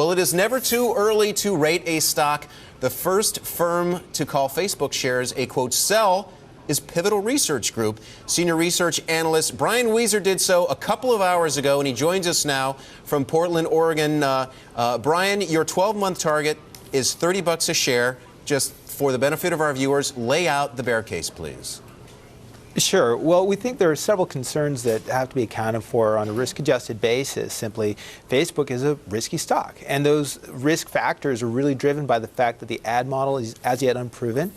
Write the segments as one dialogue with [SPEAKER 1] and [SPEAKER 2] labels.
[SPEAKER 1] Well, it is never too early to rate a stock. The first firm to call Facebook shares a, quote, sell is Pivotal Research Group. Senior research analyst Brian Wieser did so a couple of hours ago, and he joins us now from Portland, Oregon. Brian, your 12-month target is $30 a share. Just for the benefit of our viewers, lay out the bear case, please.
[SPEAKER 2] Sure. Well, we think there are several concerns that have to be accounted for on a risk-adjusted basis. Simply, Facebook is a risky stock, and those risk factors are really driven by the fact that the ad model is as yet unproven.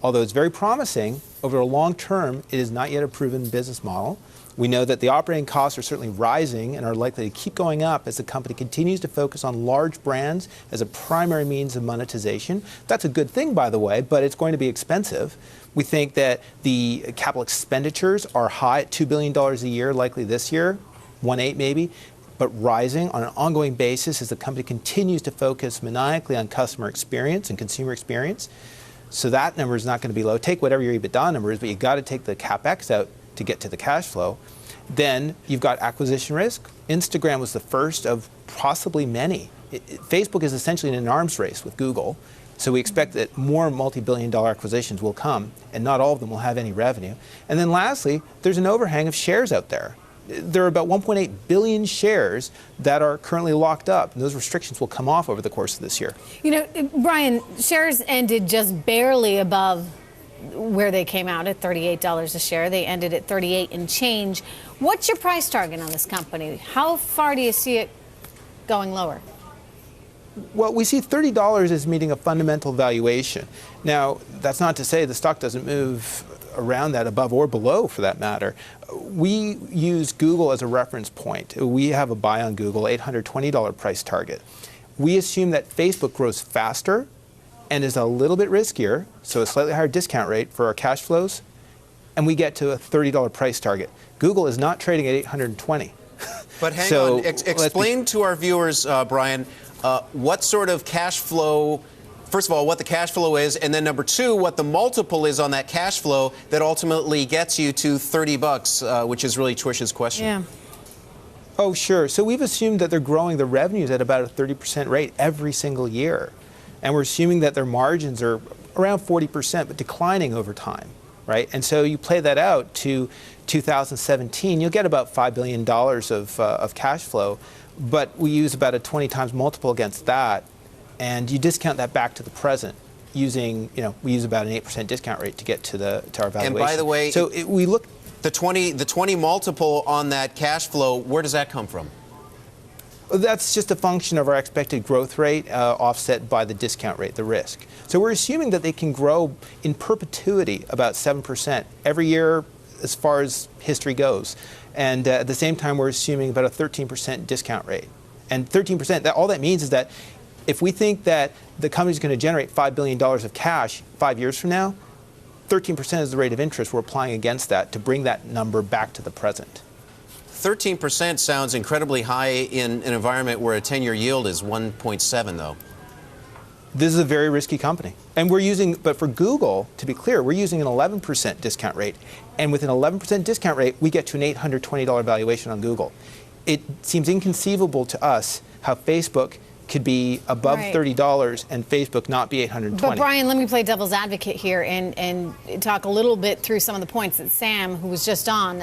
[SPEAKER 2] Although it's very promising, over a long term, it is not yet a proven business model. We know that the operating costs are certainly rising and are likely to keep going up as the company continues to focus on large brands as a primary means of monetization. That's a good thing, by the way, but it's going to be expensive. We think that the capital expenditures are high at $2 billion a year, likely this year, 1.8 maybe, but rising on an ongoing basis as the company continues to focus maniacally on customer experience and consumer experience. So that number is not going to be low. Take whatever your EBITDA number is, but you've got to take the CapEx out to get to the cash flow. Then you've got acquisition risk. Instagram was the first of possibly many. Facebook is essentially in an arms race with Google. So we expect that more multi-billion-dollar acquisitions will come, and not all of them will have any revenue. And then lastly, there's an overhang of shares out there. There are about 1.8 billion shares that are currently locked up, and those restrictions will come off over the course of this year.
[SPEAKER 3] You know, Brian, shares ended just barely above where they came out at $38 a share. They ended at 38 and change. What's your price target on this company? How far do you see it going lower?
[SPEAKER 2] Well, we see $30 as meeting a fundamental valuation. Now, that's not to say the stock doesn't move around that, above or below for that matter. We use Google as a reference point. We have a buy on Google, $820 price target. We assume that Facebook grows faster and is a little bit riskier, so a slightly higher discount rate for our cash flows, and we get to a $30 price target. Google is not trading at $820.
[SPEAKER 1] But hang on, explain to our viewers, Brian, what sort of cash flow, first of all, what the cash flow is, and then number two, what the multiple is on that cash flow that ultimately gets you to $30, which is really Twish's question.
[SPEAKER 3] Yeah.
[SPEAKER 2] Oh, sure. So we've assumed that they're growing the revenues at about a 30% rate every single year. And we're assuming that their margins are around 40%, but declining over time, right? And so you play that out to 2017, you'll get about $5 billion of cash flow, but we use about a 20 times multiple against that, and you discount that back to the present using, we use about an 8% discount rate to get to our valuation.
[SPEAKER 1] And by the way,
[SPEAKER 2] so we look
[SPEAKER 1] the 20 multiple on that cash flow, where does that come from?
[SPEAKER 2] That's just a function of our expected growth rate offset by the discount rate, the risk. So we're assuming that they can grow in perpetuity about 7% every year as far as history goes. And at the same time, we're assuming about a 13% discount rate. And 13%, all that means is that if we think that the company's going to generate $5 billion of cash 5 years from now, 13% is the rate of interest we're applying against that to bring that number back to the present.
[SPEAKER 1] 13% sounds incredibly high in an environment where a 10-year yield is 1.7, though.
[SPEAKER 2] This is a very risky company. And but for Google, to be clear, we're using an 11% discount rate. And with an 11% discount rate, we get to an $820 valuation on Google. It seems inconceivable to us how Facebook could be above $30 and Facebook not be $820.
[SPEAKER 3] But Brian, let me play devil's advocate here and talk a little bit through some of the points that Sam, who was just on,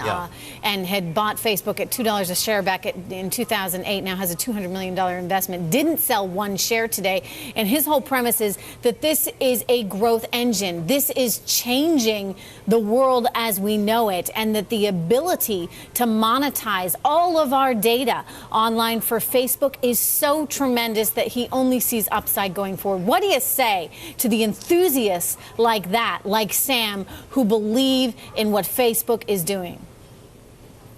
[SPEAKER 3] and had bought Facebook at $2 a share back in 2008, now has a $200 million investment, didn't sell one share today. And his whole premise is that this is a growth engine. This is changing the world as we know it, and that the ability to monetize all of our data online for Facebook is so tremendous that he only sees upside going forward. What do you say to the enthusiasts like that, like Sam, who believe in what Facebook is doing?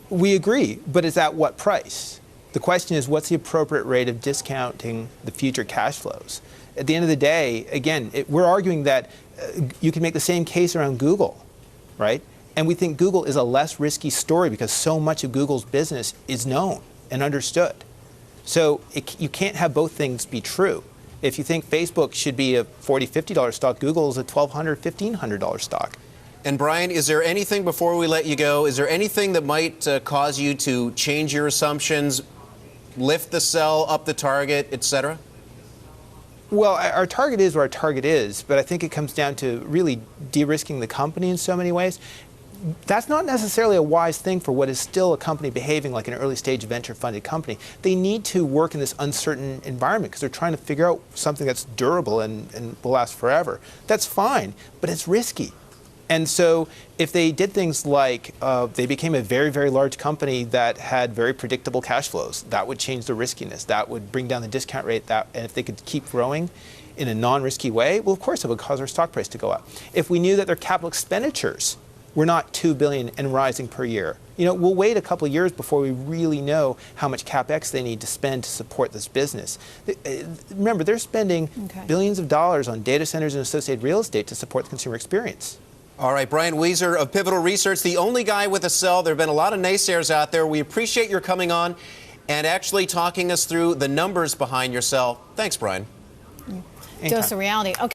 [SPEAKER 2] We agree, but it's at what price? The question is, what's the appropriate rate of discounting the future cash flows? At the end of the day, again, we're arguing that you can make the same case around Google, right? And we think Google is a less risky story because so much of Google's business is known and understood. So you can't have both things be true. If you think Facebook should be a $40, $50 stock, Google is a $1,200, $1,500 stock.
[SPEAKER 1] And Brian, is there anything, before we let you go, is there anything that might cause you to change your assumptions lift the sell, up the target, et cetera?
[SPEAKER 2] Well, our target is where our target is, but I think it comes down to really de-risking the company in so many ways. That's not necessarily a wise thing for what is still a company behaving like an early-stage venture-funded company. They need to work in this uncertain environment because they're trying to figure out something that's durable and will last forever. That's fine, but it's risky. And so if they did things like they became a very, very large company that had very predictable cash flows, that would change the riskiness. That would bring down the discount rate. And if they could keep growing in a non-risky way, well, of course, it would cause our stock price to go up. If we knew that their capital expenditures were not $2 billion and rising per year, we'll wait a couple of years before we really know how much CapEx they need to spend to support this business. Remember, they're spending billions of dollars on data centers and associated real estate to support the consumer experience.
[SPEAKER 1] All right, Brian Wieser of Pivotal Research, the only guy with a sell. There have been a lot of naysayers out there. We appreciate your coming on and actually talking us through the numbers behind your sell. Thanks, Brian.
[SPEAKER 3] Dose of reality. Okay.